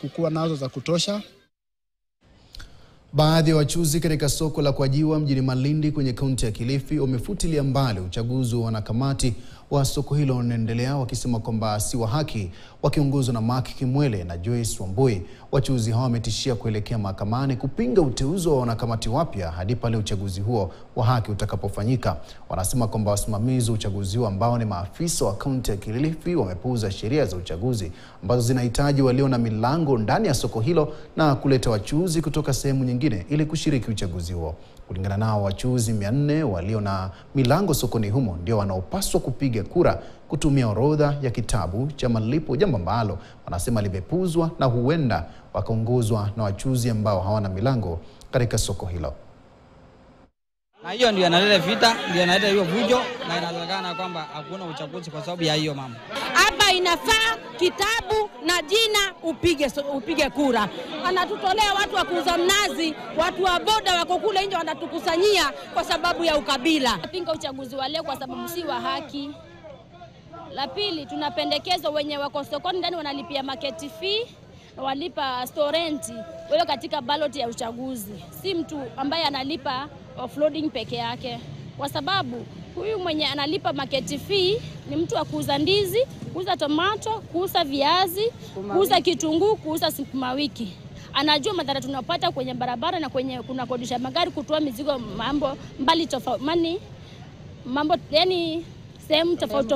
kukuwa nazo za kutosha. Baadhi ya wachuuzi katika soko la Kwajiwa mjini Malindi kwenye kaunti ya Kilifi wamefutilia mbali uchaguzi wa wanakamati wa soko hilo unaendelea, wakisema kwamba si wa haki, wakiongozwa na Mark Kimwele na Joyce Wambui. Wachuuzi hao wametishia kuelekea mahakamani kupinga uteuzi wa wanakamati wapya hadi pale uchaguzi huo wa haki utakapofanyika. Wanasema kwamba wasimamizi wa uchaguzi huo ambao ni maafisa wa kaunti ya Kilifi wamepuuza sheria za uchaguzi ambazo zinahitaji walio na milango ndani ya soko hilo na kuleta wachuuzi kutoka sehemu nyingine ili kushiriki uchaguzi huo. Kulingana nao, wachuuzi 400 walio na milango sokoni humo ndio wanaopaswa kupiga kura kutumia orodha ya kitabu cha malipo, jambo ambalo wanasema limepuzwa na huenda wakaongozwa na wachuuzi ambao hawana milango katika soko hilo. Na hiyo ndio inaleta vita, ndio inaleta hiyo vujo, na inaonekana kwamba hakuna uchaguzi kwa sababu ya hiyo mama. Hapa inafaa kitabu na jina upige kura. Anatutolea watu wa kuuza mnazi, watu wa boda wako kule nje wanatukusanyia kwa sababu ya ukabila. Napinga uchaguzi wa leo kwa sababu si wa haki. La pili, tunapendekeza wenye wako sokoni ndani wanalipia market fee, walipa storenti wale katika ballot ya uchaguzi. Si mtu ambaye analipa offloading peke yake. Kwa sababu huyu mwenye analipa market fee ni mtu wa kuuza ndizi, kuuza tomato, kuuza viazi, kuuza kitunguu, kuuza sukuma wiki. Anajua madhara tunapata kwenye barabara na kwenye kuna kodisha magari kutoa mizigo mambo mbali tofauti, mambo yani sehemu tofauti.